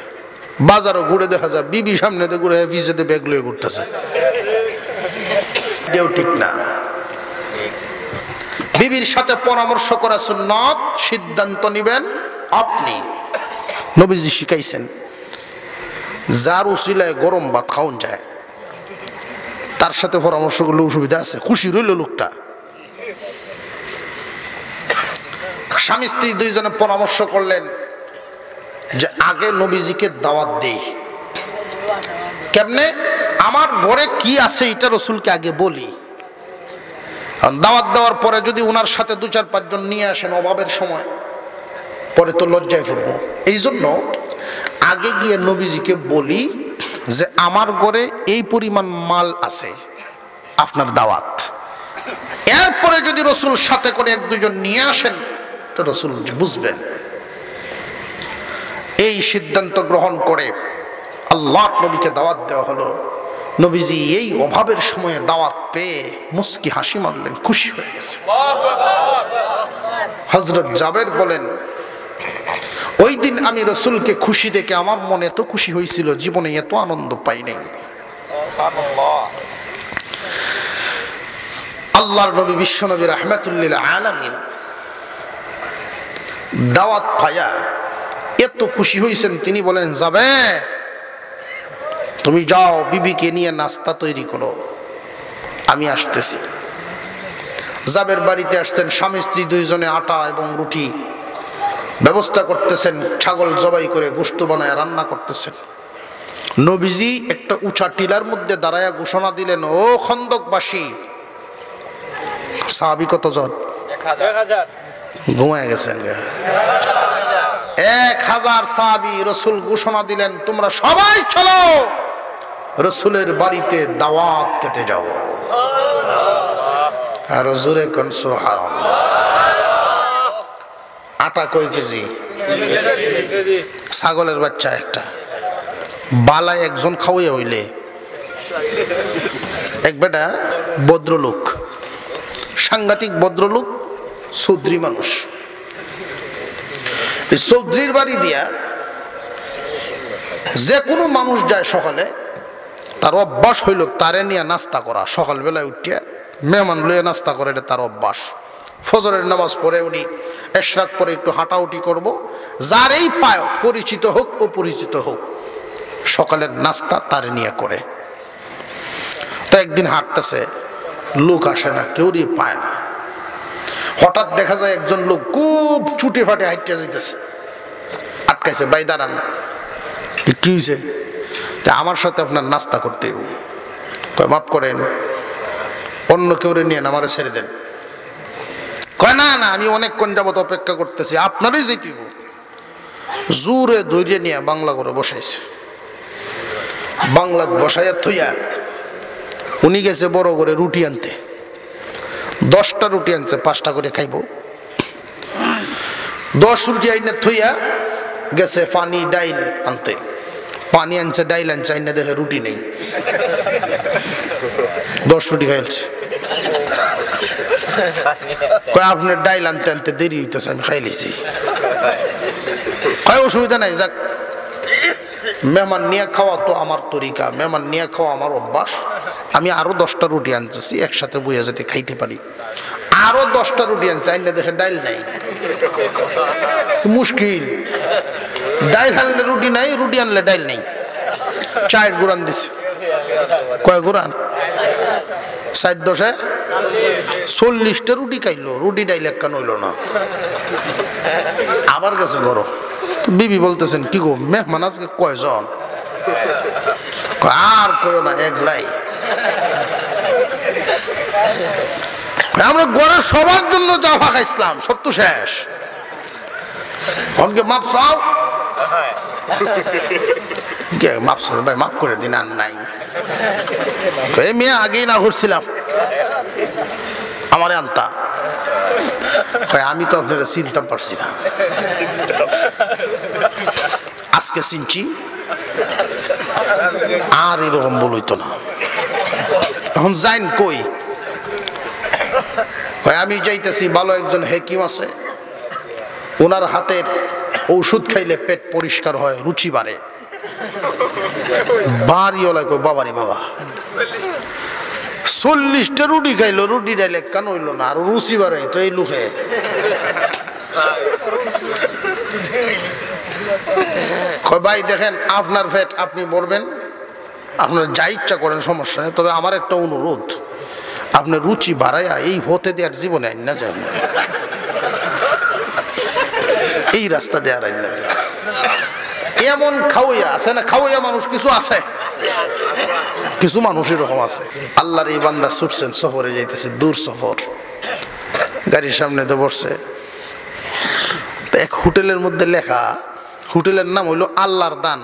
বাজারও ঘুরে দেখা যায় বিবি সামনেতে ঘুরে, পিছেতে ব্যাগ লয়ে ঘুরতেছে। এটাও ঠিক না। বিবির সাথে পরামর্শ করা সুন্নত, সিদ্ধান্ত নিবেন আপনি। নবীজি শিখাইছেন, যার উসিলায় গরম ভাত খাওয়ান যায়, তার সাথে পরামর্শ করলে অসুবিধা আছে? খুশি রইল লোকটা। স্বামী স্ত্রী দুইজনে পরামর্শ করলেন যে আগে নবীজিকে দাওয়াত দেই। কেমনে? আমার ঘরে কি আছে এটা রসুলকে আগে বলি। দাওয়াত দেওয়ার পরে যদি ওনার সাথে 2-4-5 জন নিয়ে আসেন অভাবের সময়, পরে তো লজ্জায় পড়বো। এই জন্য আগে গিয়ে নবীজিকে বলি যে আমার ঘরে এই পরিমাণ মাল আছে, আপনার দাওয়াত। এরপরে যদি রসুল সাথে করে 1-2 জন নিয়ে আসেন, তো রসুল বুঝবেন। এই সিদ্ধান্ত গ্রহণ করে আল্লাহর নবীকে দাওয়াত দেওয়া হলো। নবীজি এই অভাবের সময়ে দাওয়াত পেয়ে মুস্কি হাসি মারলেন, খুশি হয়ে গেছে। হযরত জাবের বলেন, ওই দিন আমি রসুলকে খুশি দেখে আমার মনে এত খুশি হয়েছিল, জীবনে এত আনন্দ পাই নাই। আল্লাহর নবী বিশ্বনবী রাহমাতুল লিল আলামিন দাওয়াত পায়া এত খুশি হয়েছেন, তিনি বলেন, যাবে তুমি যাও, বিবিকে নিয়ে নাস্তা তৈরি করো, আমি আসতেছি। জাবের বাড়িতে আসতেন, স্বামী স্ত্রী দুইজনে আটা এবং রুটি ব্যবস্থা করতেছেন, ছাগল জবাই করে গোশত বানায় রান্না করতেছেন। নবীজি একটা উঁচা টিলার মধ্যে দাঁড়ায়া ঘোষণা দিলেন, ও খন্দকবাসী। সাহাবী কতজন? 1000। ঘুমায় গেছেন। 1000 সাহাবী। রসুল ঘোষণা দিলেন, তোমরা সবাই চলো, রসুলের বাড়িতে দাওয়াত খেতে যাও। আর জোরে কোন সুবহানাল্লাহ। আটা কয় কেজি? ছাগলের বাচ্চা একটা। বালায় একজন খাওয়াই হইলে। এক বেটা ভদ্রলোক, সাংঘাতিক ভদ্রলোক, চৌধুরী মানুষ। এই চৌধুরীর বাড়ি দিয়া যে কোনো মানুষ যায় সকালে, তার অভ্যাস হইল তারে নিয়ে নাস্তা করা। সকালবেলায় উঠিয়া মেহমান লইয়া নাস্তা করে, এটা তার অভ্যাস। ফজরের নামাজ পড়ে উনি এশরাক পরে একটু হাঁটাউটি করব, যার এই পায়, পরিচিত হোক অপরিচিত হোক, সকালের নাস্তা তারে নিয়ে করে। তো একদিন হাঁটতেছে, লোক আসে না, কেউই পায় না। হঠাৎ দেখা যায় একজন লোক খুব ছুটে ফাটে হাঁটিয়া যাইতেছে, আটকাইছে, ভাই দাঁড়ান, কি হয়েছে? আমার সাথে আপনার নাস্তা করতে। কয়, মাফ করেন, অন্য কেউ নিয়ে আমারে ছেড়ে দেন। কয়, না না, আমি অনেকক্ষণ যাবত অপেক্ষা করতেছি, আপনারই যেতে। জোরে ধৈর্য নিয়ে বাংলা করে বসাইছে। বাংলা বসাইয়া থইয়া উনি গেছে বড় করে রুটি আনতে, 10টা রুটি আনছে, 5টা করে খাইব। 10 রুটি আইনে থইয়া গেছে পানি ডাইল আনতে, পানি আনছে ডাইল আনছে, আইনে দেখে রুটি নেই। 10 রুটি খাইছে, কয় আপনার ডাইল আনতে আনতে দেরি হইতেছে, আমি খাই লিছি। কয় অসুবিধা নাই, যাক মেহমান নিয়ে খাওয়া তো আমার তরিকা, মেহমান নিয়ে খাওয়া আমার অভ্যাস, আমি আরো 10টা রুটি আনতেছি, একসাথে বইয়া যেতে খাইতে পারি। আরো 10টা রুটি আনছে, আইনে দেখে ডাইল নাই। মুশকিল, ডাইল আনলে রুটি নাই, রুটি আনলে ডাইল নেই। 4 গুরান দিছে। কয় গুরান? 60 10 40টা রুটি খাইলো, রুটি ডাইল একখান হইল না। আবার গেছে ঘর, বিবি বলতেছেন কি গো মেহমান আজকে কয়জন? আর কয় না, একলাই। আমরা ঘরের সবার জন্য যা ফাঁকাইছিলাম সব তো শেষ, অনকে মাপ চাও। মাপ চাও ভাই, মাফ করে দিন, আর নাই। মেয়ে আগেই না ঘুরছিলাম, আমারে আনতা। আমি তো আপনারা চিনতে পারছি না, আজকে চিনছি, আর এরকম বলইতো না। এখন যাইন কই? আমি যাইতেছি, ভালো একজন হেকিম আছে, ওনার হাতে ঔষধ খাইলে পেট পরিষ্কার হয়, রুচি বাড়ে। বাড়িওয়ালা কই বাবারি বাবা, 40টা রুটি খাইলো, রুটি ডাইলে কেন হইলো না, আর রুচি বাড়ে তো এই লুকে। ভাই দেখেন, আপনার পেট আপনি বলবেন, আপনার যা ইচ্ছা করেন, সমস্যা নেই, তবে আমার একটা অনুরোধ, আপনি রুচি বাড়াইয়া এই হতে দেওয়ার জীবনে আইন না যান, এই রাস্তা দেওয়ার আইন না যান। এমন খাওয়াইয়া আছে না, খাওয়াইয়া মানুষ কিছু আছে, কিছু মানুষ এরকম আছে। আল্লাহর এই বান্দা ছুটছেন, সফরে যাইতেছে, দূর সফর, গাড়ির সামনে তো বসছে। এক হোটেলের মধ্যে লেখা, হোটেলের নাম হইল আল্লাহর দান।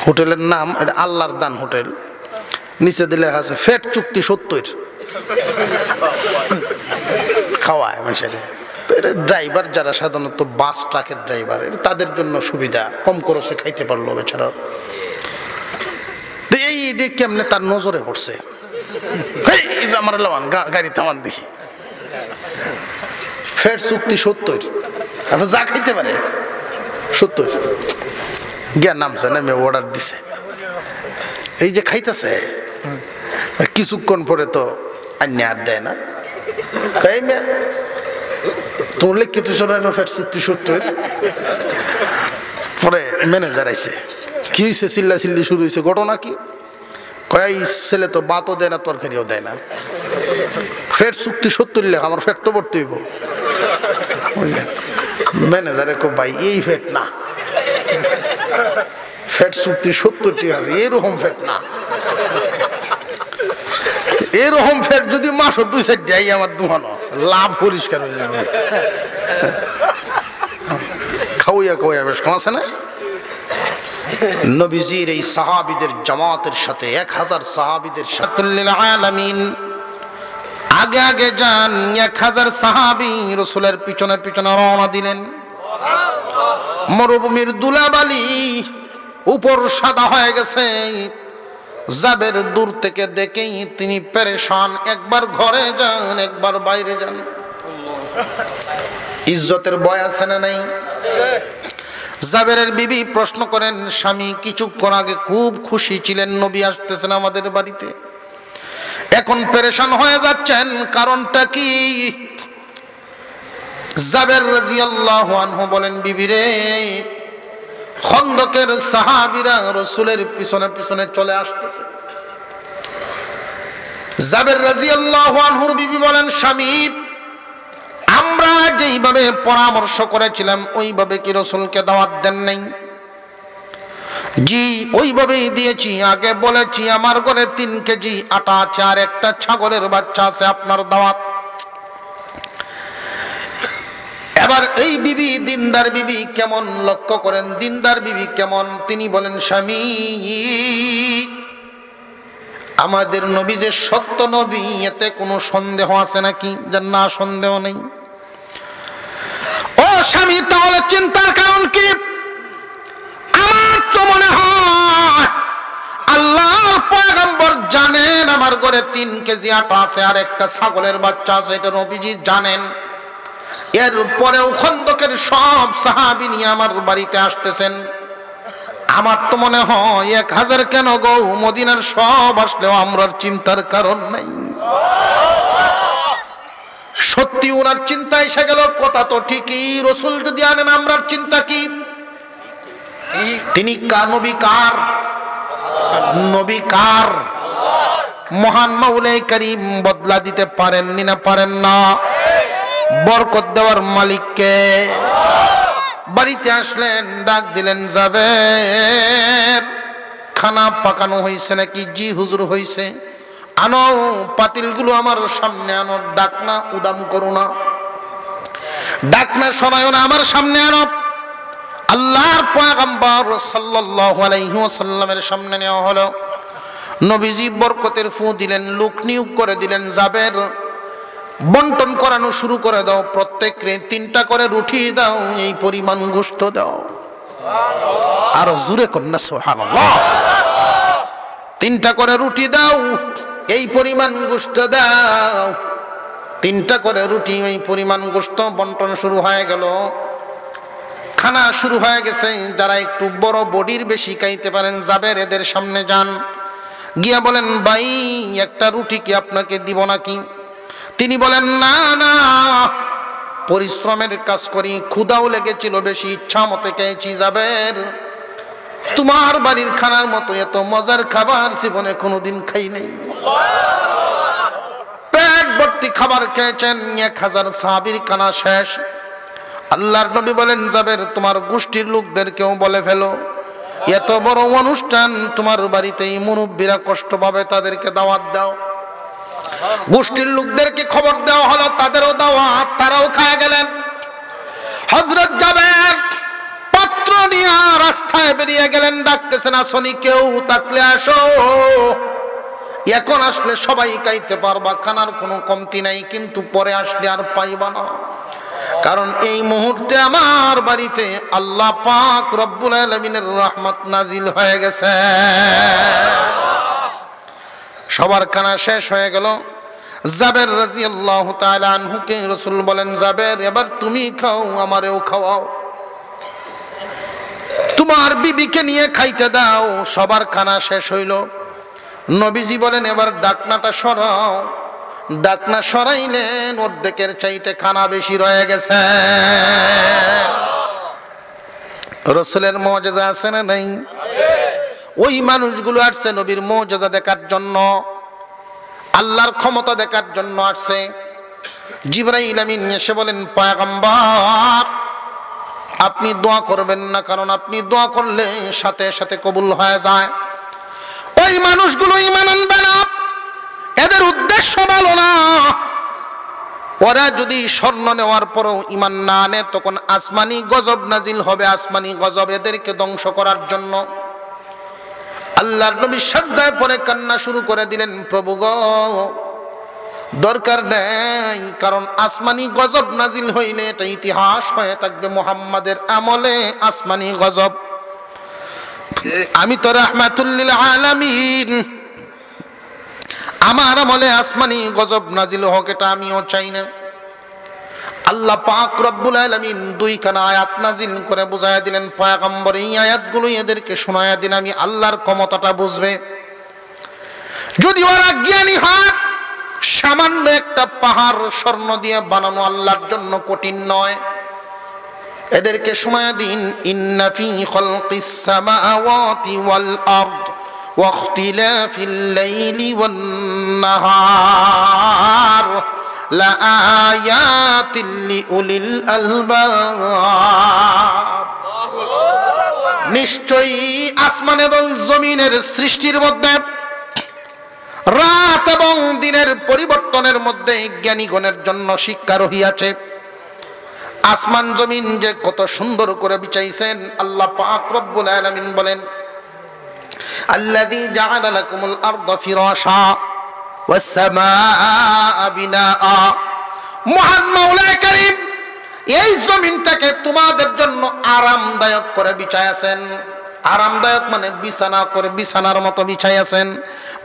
হোটেলের নাম এটা আল্লাহর দান হোটেল। নিচে দিয়ে লেখা আছে ফ্যাট চুক্তি 70 খাওয়ায় মানুষের। ড্রাইভার যারা সাধারণত বাস ট্রাকের ড্রাইভার, তাদের জন্য সুবিধা, কম খরচে খাইতে পারলো বেচারা। এই কেমনে তার নজরে পড়ছে, আমার লামান গাড়ি থামান দেখি, ফ্যাট চুক্তি 70, আপনার যা খাইতে পারে 70। গিয়া নামছে, নামে অর্ডার দিছে, এই যে খাইতেছে, কিছুক্ষণ পরে তো আন্যা আর দেয় না। তোর লেখ তুই ফ্যাট চুক্তি 70। পরে ম্যানেজার আইছে, কি হয়েছে, চিল্লা চিল্লি শুরু হয়েছে, ঘটনা কি? কয় ছেলে তো ভাতও দেয় না, তরকারিও দেয় না, ফ্যাট চুক্তি 70 লেখ, আমার ফ্যাট তো ভর্তি হইব। ম্যানেজারে কো ভাই এই ফ্যাট না, ফ্যাট চুক্তি 70টি আছে, এরকম ফ্যাট না, এরকম ফ্যাট যদি মাসও 2-4 যাই আমার দুহানো লাভ পরিষ্কার হয়ে যাবে। খাওয়াইয়া খাওয়াইয়া বেশ কম আছে না। নবীজির এই সাহাবীদের জামাতের সাথে 1000 সাহাবীদের সাথে আলামিন আগে আগে যান, 1000 সাহাবী রাসূলের পিছনে পিছনে রওনা দিলেন। মরুভূমির ধুলাবালি উপর সাদা হয়ে গেছে। জাবের দূর থেকে দেখেই তিনি পেরেশান, একবার ঘরে যান, একবার বাইরে যান। ইজ্জতের ভয় আছে না নাই? জাবেরের বিবি প্রশ্ন করেন, স্বামী কিছুক্ষণ আগে খুব খুশি ছিলেন, নবী আসতেছেন আমাদের বাড়িতে, এখন পেরেশান হয়ে যাচ্ছেন, কারণটা কি? জাবের রাদিয়াল্লাহু আনহু বলেন, বিবি রে, খন্দকের সাহাবীরা রাসূলের পিছনে পিছনে চলে আসতেছে। জাবের রাদিয়াল্লাহু আনহুর বিবি বলেন, স্বামী আমরা যেইভাবে পরামর্শ করেছিলাম ওইভাবে কি রাসূলকে দাওয়াত দেন নাই? জি ওইভাবেই দিয়েছি, আগে বলেছি আমার ঘরে 3 কেজি আটা আছে আর একটা ছাগলের বাচ্চা আছে, আপনার দাওয়াত। এবার এই বিবি দিনদার বিবি কেমন, লক্ষ্য করেন দিনদার বিবি কেমন। তিনি বলেন, স্বামী আমাদের নবী যে সত্য নবী এতে কোনো সন্দেহ আছে নাকি? না, সন্দেহ নেই। ও স্বামী, তাহলে চিন্তার কারণ কি? আমার তো মনে হয় আল্লাহর পয়গম্বর জানেন আমার ঘরে 3 কেজি আটা আছে আর একটা ছাগলের বাচ্চা আছে, এটা নবীজি জানেন। এরপরেও খন্দকের সব সাহাবী নিয়ে আমার বাড়িতে আসতেছেন। আমার তো মনে হয় 1000 কেন গো, মদিনার সব আসলেও আমরার চিন্তার কারণ নাই। সত্যি ওনার চিন্তা এসে গেল, কথা তো ঠিকই। রসুল যদি আনেন আমরার চিন্তা কি? তিনি নবী কার? নবী কার? মহান মাওলাই করিম বদলা দিতে পারেননি না পারেন না? বরকত দেওয়ার মালিককে। বাড়িতে আসলেন, ডাক দিলেন, যাবের খানা পাকানো হয়েছে নাকি? জি হুজুর হয়েছে। আনো পাতিলগুলো আমার সামনে আনো, ডাকনা উদাম করো না, ডাকনা শোনায় না, আমার সামনে আনো। আল্লাহর পয়গম্বর সাল্লাল্লাহু আলাইহি ওয়াসাল্লামের সামনে নেওয়া হলো। নবীজি বরকতের ফু দিলেন, লোক নিয়োগ করে দিলেন, যাবের বন্টন করানো শুরু করে দাও, প্রত্যেককে 3টা করে রুটি দাও, এই পরিমাণ গোশত দাও। আর জোরে কন্যা সুবহানাল্লাহ। 3টা করে রুটি দাও, এই পরিমাণ গোশত দাও। 3টা করে রুটি, এই পরিমাণ গোশত বন্টন শুরু হয়ে গেল। খানা শুরু হয়ে গেছে। যারা একটু বড় বডির বেশি খাইতে পারেন, যাবের এদের সামনে যান, গিয়া বলেন, ভাই একটা রুটি কি আপনাকে দিব নাকি? তিনি বলেন, না না, পরিশ্রমের কাজ করি, ক্ষুধাও লেগেছিল বেশি, ইচ্ছা মতো খেয়েছি। যাবের তোমার বাড়ির খানার মতো এত মজার খাবার জীবনে কোনোদিন খাই নাই। পেট ভর্তি খাবার খেয়েছেন। 1000 সাহাবীর খানা শেষ। আল্লাহর নবী বলেন, যাবের তোমার গোষ্ঠীর লোকদেরকেও বলে ফেলো, এত বড় অনুষ্ঠান তোমার বাড়িতেই মুরব্বীরা কষ্ট পাবে, তাদেরকে দাওয়াত দাও। গোষ্ঠীর লোকদেরকে খবর দেওয়া হলো, তাদেরও দাওয়াত, তারাও খায় গেলেন। হযরত যাবের পাত্র নিয়ে রাস্তায় বেরিয়ে গেলেন, ডাকতেছেন, আসনি কেউ থাকলে আসো, এখন আসলে সবাই খাইতে পারবা, খানার কোনো কমতি নাই, কিন্তু পরে আসলে আর পাইবা না। কারণ এই মুহূর্তে আমার বাড়িতে আল্লাহ পাক রব্বুল আলামিনের রহমত নাজিল হয়ে গেছে। সবার খানা শেষ হয়ে গেল। যাবের রাদিয়াল্লাহু তাআলা আনহুকে রাসূল বলেন, যাবের এবার তুমি খাও, আমারেও খাওয়াও, তোমার বিবিকে নিয়ে খাইতে দাও। সবার খানা শেষ হইল। নবীজি বলেন, এবার ডাকনাটা সরাও। ডাকনা সরাইলেন, অর্ধেকের চাইতে খানা বেশি রয়ে গেছে। রাসূলের মুজিজা আছে না নাই? ওই মানুষগুলো আসছে নবীর মুজিজা দেখার জন্য, আল্লাহর ক্ষমতা দেখার জন্য আসছে। জিবরাইল আমিন এসে বলেন, পয়গম্বর আপনি দোয়া করবেন না, কারণ আপনি দোয়া করলে সাথে সাথে কবুল হয়ে যায়। ওই মানুষগুলো ঈমান আনবে না, এদের উদ্দেশ্য ভালো না। ওরা যদি স্বর্ণ নেওয়ার পরও ঈমান না আনে, তখন আসমানি গজব নাজিল হবে, আসমানি গজব এদেরকে ধ্বংস করার জন্য। আল্লাহর নবী সাজদায় পড়ে কান্না শুরু করে দিলেন, প্রভু গো দরকার নেই, কারণ আসমানি গজব নাজিল হইলে এটা ইতিহাস হয়ে থাকবে মুহাম্মাদের আমলে আসমানি গজব। আমি তো রাহমাতুল লিল আলামিন, আমার আমলে আসমানি গজব নাজিল হোক এটা আমিও চাই না। আল্লাহ পাক রব্বুল আলামিন 2খানা আয়াত নাজিল করে বুঝায়া দিলেন, পয়গম্বর এই আয়াতগুলো এদেরকে শোনায়া দিন, আমি আল্লাহর ক্ষমতাটা বুঝবে। যদি ওরা জ্ঞানী হয়, সামান্য একটা পাহাড় স্বর্ণ দিয়ে বানানো আল্লাহর জন্য কঠিন নয়। এদেরকে শোনায়া দিন, ইন্না ফি খালকিস সামাওয়াতি ওয়াল আরদ ওয়া ইখতিলাফিল লাইলি ওয়ান নাহার লাআয়াতিন লিউলিল আলবাব। নিশ্চয়ই আসমান এবং জমিনের সৃষ্টির মধ্যে, রাত এবং দিনের পরিবর্তনের মধ্যে জ্ঞানীগণের জন্য শিক্ষা রহিয়াছে। আসমান জমিন যে কত সুন্দর করে বিছাইছেন, আল্লাহ পাক রব্বুল আলামিন বলেন, আল্লাযী জাআলা লাকুমুল আরদা ফিরাশা ওয়াস সামাআ বিনাআ। মহান মাওলা কারীম এই জমিনটাকে তোমাদের জন্য আরামদায়ক করে বিছায়াছেন। আরামদায়ক মানে বিছানা করে বিছানার মতো বিছাইয়াছেন।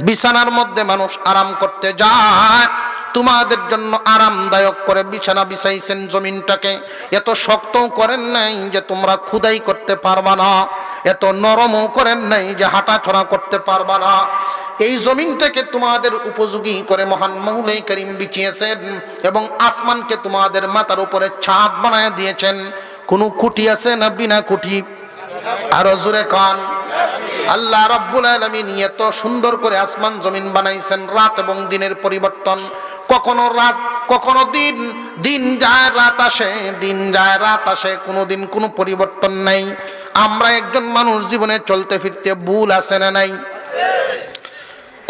বিছানার মধ্যে মানুষ আরাম করতে যায়, তোমাদের জন্য আরামদায়ক করে বিছানা বিছাইছেন। জমিনটাকে এত শক্তও করেন নাই যে তোমরা খুদাই করতে পারবা না, এত নরমও করেন নাই যে হাঁটাচলা করতে পারবা না। এই জমিনটাকে তোমাদের উপযোগী করে মহান মাওলা কারীম বিছিয়েছেন এবং আসমানকে তোমাদের মাথার উপরে ছাদ বানায় দিয়েছেন। কোনো খুঁটি আছে না বিনা খুঁটি? আরো জোরে কান। আল্লাহ রাব্বুল আলামিন এত সুন্দর করে আসমান জমিন বানাইছেন। রাত এবং দিনের পরিবর্তন, কখনো রাত কখনো দিন, দিন যায় রাত আসে, দিন যায় রাত আসে, কোনোদিন কোনো পরিবর্তন নাই। আমরা একজন মানুষ জীবনে চলতে ফিরতে ভুল আছে না নাই?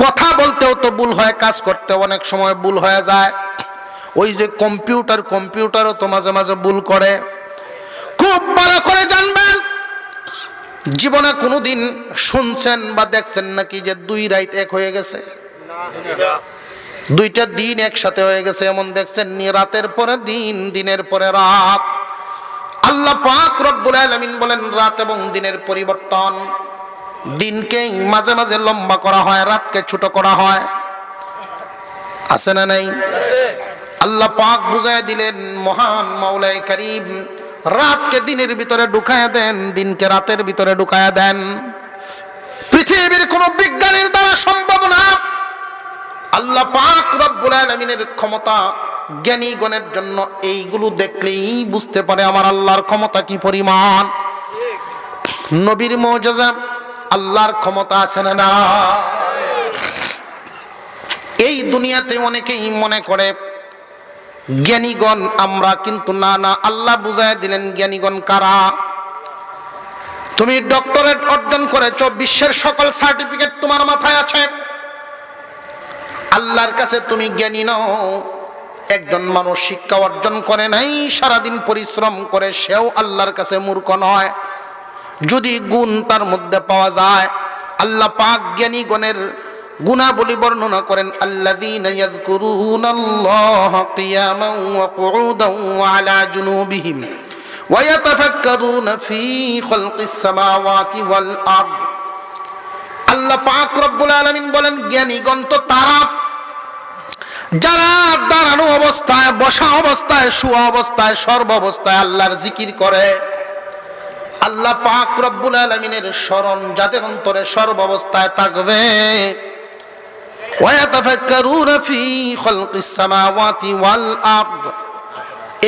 কথা বলতেও তো ভুল হয়, কাজ করতে অনেক সময় ভুল হয়ে যায়। ওই যে কম্পিউটারও তো মাঝে মাঝে ভুল করে। খুব ভালো করে জানবেন, জীবনে কোনোদিন শুনছেন বা দেখছেন নাকি যে 2 রাত এক হয়ে গেছে? দুইটা দিন একসাথে হয়ে গেছে এমন দেখছেন নি? রাতের পরে দিন, দিনের পরে রাত। আল্লাহ পাক রব্বুল আলামিন বলেন রাত এবং দিনের পরিবর্তন। দিনকে মাঝে মাঝে লম্বা করা হয়, রাতকে ছোট করা হয়, আছে না নাই? আল্লাহ পাক বুঝায় দিলেন, মহান মাওলা কারীম রাতকে দিনের ভিতরে ঢুকায়া দেন, দিনকে রাতের ভিতরে ঢুকায়া দেন। পৃথিবীর কোন বিজ্ঞানীর দ্বারা সম্ভব না। আল্লাহ পাক রব্বুল আলামিনের ক্ষমতা জ্ঞানীগণের জন্য এইগুলো দেখলেই বুঝতে পারে আমার আল্লাহর ক্ষমতা কি পরিমাণ। নবীর মুজিজা, আল্লাহর ক্ষমতা আছে না? এই দুনিয়াতে অনেকেই মনে করে জ্ঞানীগণ আমরা, কিন্তু না না, আল্লাহ বুঝায় দিলেন জ্ঞানীগণ কারা। তুমি ডক্টরেট অর্জন করেছো, বিশ্বের সকল সার্টিফিকেট তোমার মাথায় আছে, আল্লাহর কাছে তুমি জ্ঞানী নও। একজন মানুষ শিক্ষা অর্জন করে নাই, সারাদিন পরিশ্রম করে, সেও আল্লাহর কাছে মূর্খ নয়। যদি গুণ তার মধ্যে পাওয়া যায়, আল্লাহ পাক জ্ঞানীগণের গুণাবলী বর্ণনা করেন, আল্লাযীনা ইয়াযকুরুনাল্লাহা কিয়ামান ওয়া কুউদান ওয়া আলা জুনুবিহিম ওয়া ইয়াতাফাক্কারুনা ফী খালকিস সামাওয়াতি ওয়াল আরদ। আল্লাহ পাক রব্বুল আলামিন বলেন জ্ঞানীগণ তো তারা যারা দাঁড়ানো অবস্থায়, বসা অবস্থায়, শুয়া অবস্থায়, সর্ব অবস্থায় আল্লাহর জিকির করে। আল্লাহ পাক রব্বুল আলামিনের স্মরণ যাদের অন্তরে সর্ব অবস্থায় থাকবে, ওয়ায়াতাফাক্কারুনা ফী খালকিস সামাওয়াতি ওয়াল আরদ।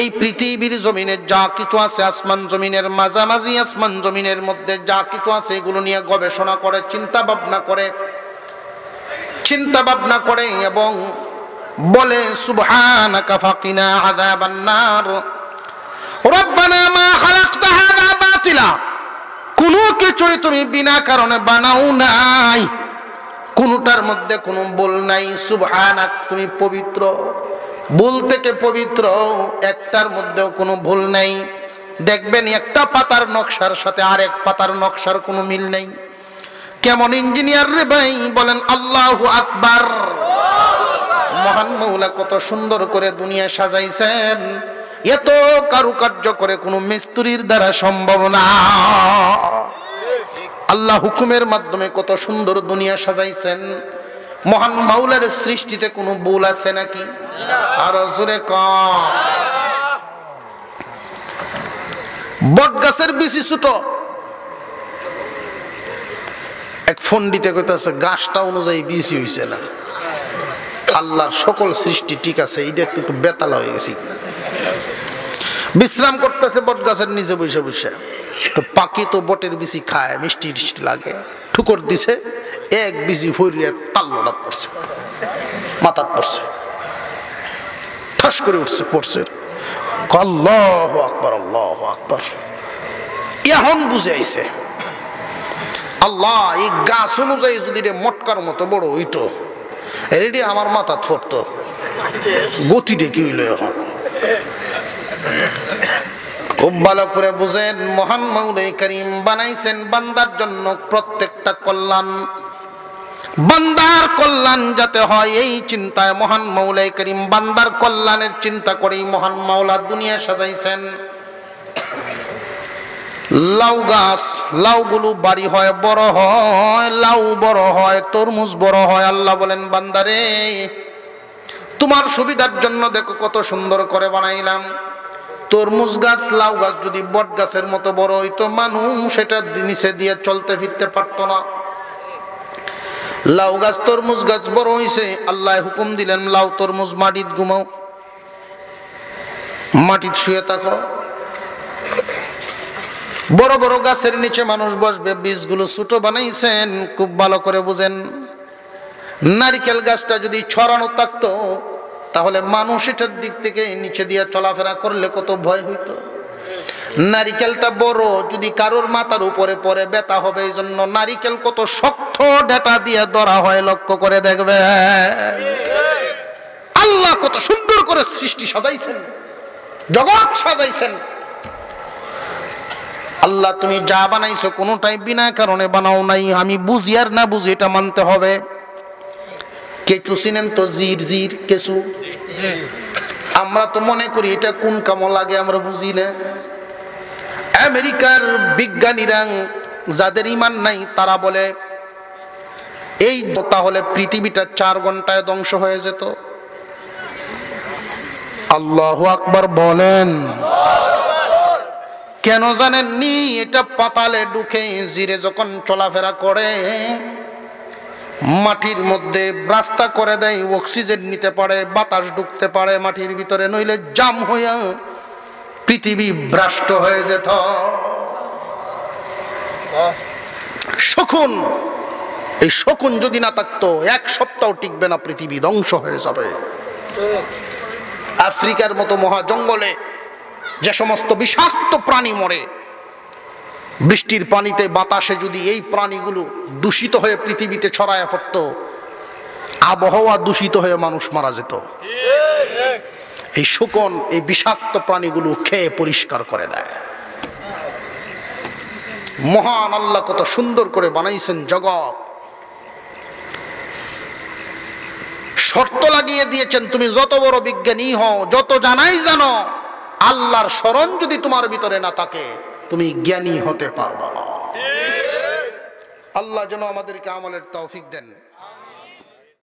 এই পৃথিবীর জমিনে যা কিছু আছে, আসমান জমিনের মাঝামাঝি, আসমান জমিনের মধ্যে যা কিছু আছে, এগুলো নিয়ে গবেষণা করে, চিন্তা ভাবনা করে এবং বলে সুবহানাকা ফাকিনা আযাবান নার রব্বানা মা খালাকতা হাযা বাতিলা। কোনো কিছুই তুমি বিনা কারণে বানাও নাই, কোনটার মধ্যে কোনো ভুল নাই। সুবহানাক, তুমি পবিত্র, ভুল থেকে পবিত্র, একটার মধ্যেও কোনো ভুল নাই। দেখবেন একটা পাতার নকশার সাথে আরেক পাতার নকশার কোনো মিল নেই। কেমন ইঞ্জিনিয়ার রে ভাই, বলেন আল্লাহু আকবার। মহান মাওলা কত সুন্দর করে দুনিয়া সাজাইছেন, এত কারুকার্য করে কোনো মিস্ত্রির দ্বারা সম্ভব না। আল্লাহ হুকুমের মাধ্যমে কত সুন্দর দুনিয়া সাজাইছেন। মহান মাওলার সৃষ্টিতে কোনো ভুল আছে নাকি? আর জোরে কম। বট গাছের বিচি ছোট, এক ফন্ডিতে কইতাছে গাছটা অনুযায়ী বিচি হইছে না। আল্লাহর সকল সৃষ্টি ঠিক আছে, এইটা একটু বেতালা হয়ে গেছি। বিশ্রাম করতেছে বট গাছের নিচে বসে বসে। তো পাখি তো বটের বিচি খায়, মিষ্টি টিষ্টি লাগে, ঠুকর দিছে, এক বিচি ফরিয়ে তাল্লটা পড়ছে, মাথাত পড়ছে, ঠাস করে উঠছে, পড়ছে। আল্লাহু আকবার, আল্লাহু আকবার। এখন বুঝে আইছে আল্লাহ এই গাছ অনুযায়ী যদি মটকার মতো বড় হইতো, রেডি আমার মাথা থরতো, গতিটা কি হইল এখন? খুব ভালো করে বুঝেন, মহান মাওলাই করিম বানাইছেন বান্দার জন্য প্রত্যেকটা কল্যাণ, বান্দার কল্যাণ যাতে হয় এই চিন্তায় মহান মাওলাই করিম বান্দার কল্যাণের চিন্তা করেই মহান মাওলা দুনিয়া সাজাইছেন। লাউ গাছ, লাউগুলো বাড়ি হয়, বড় হয়, লাউ বড় হয়, তরমুজ বড় হয়। আল্লাহ বলেন বান্দারে তোমার সুবিধার জন্য দেখো কত সুন্দর করে বানাইলাম। তরমুজ গাছ, লাউ গাছ যদি বট গাছের মতো বড় হইতো, মানুষ সেটা নিচে দিয়ে চলতে ফিরতে পারতো না। লাউ গাছ, তরমুজ গাছ বড় হইছে, আল্লাহ হুকুম দিলেন লাউ তরমুজ মাটিত ঘুমাও, মাটিত শুয়ে থাকো। বড় বড় গাছের নিচে মানুষ বসবে, বীজগুলো ছোট বানাইছেন। খুব ভালো করে বুঝেন, নারিকেল গাছটা যদি ছড়ানো থাকতো তাহলে মানুষ এটার দিক থেকে নিচে দিয়ে চলাফেরা করলে কত ভয় হইতো। নারিকেলটা বড়, যদি কারোর মাথার উপরে পড়ে ব্যথা হবে, এই জন্য নারিকেল কত শক্ত ডাটা দিয়ে ধরা হয়, লক্ষ্য করে দেখবে। আল্লাহ কত সুন্দর করে সৃষ্টি সাজাইছেন, জগৎ সাজাইছেন। আল্লাহ তুমি যা বানাইছো কোনোটাই বিনা কারণে বানাও নাই। আমি বুঝি আর না বুঝি এটা মানতে হবে। কেঁচু চিনেন তো? জির জির কেঁচু, আমরা তো মনে করি এটা কোন কামো লাগে, আমরা বুঝি না। আমেরিকার বিজ্ঞানীরা যাদের ইমান নাই তারা বলে এই তাহলে পৃথিবীটা 4 ঘন্টায় ধ্বংস হয়ে যেত। আল্লাহু আকবার বলেন। কেন জানেননি? এটা পাতালে ঢুকে জিরে যখন চলাফেরা করে, মাটির মধ্যে রাস্তা করে দেয়, অক্সিজেন নিতে পারে, বাতাস ঢুকতে পারে মাটির ভিতরে, নইলে জাম হইয়া পৃথিবী ভ্রষ্ট হয়ে যেত। শকুন, এই শকুন যদি না থাকতো 1 সপ্তাহ টিকবে না, পৃথিবী ধ্বংস হয়ে যাবে। আফ্রিকার মতো মহা জঙ্গলে যে সমস্ত বিষাক্ত প্রাণী মরে, বৃষ্টির পানিতে বাতাসে যদি এই প্রাণীগুলো দূষিত হয়ে পৃথিবীতে ছড়ায় পড়তো, আবহাওয়া দূষিত হয়ে মানুষ মারা যেত। এই শকুন এই বিষাক্ত প্রাণীগুলো খেয়ে পরিষ্কার করে দেয়। মহান আল্লাহ কত সুন্দর করে বানাইছেন জগৎ। শর্ত লাগিয়ে দিয়েছেন, তুমি যত বড় বিজ্ঞানী হও, যত জানাই জানো, আল্লাহর স্মরণ যদি তোমার ভিতরে না থাকে তুমি জ্ঞানী হতে পারবে না। আল্লাহ যেন আমাদেরকে আমলের তৌফিক দেন।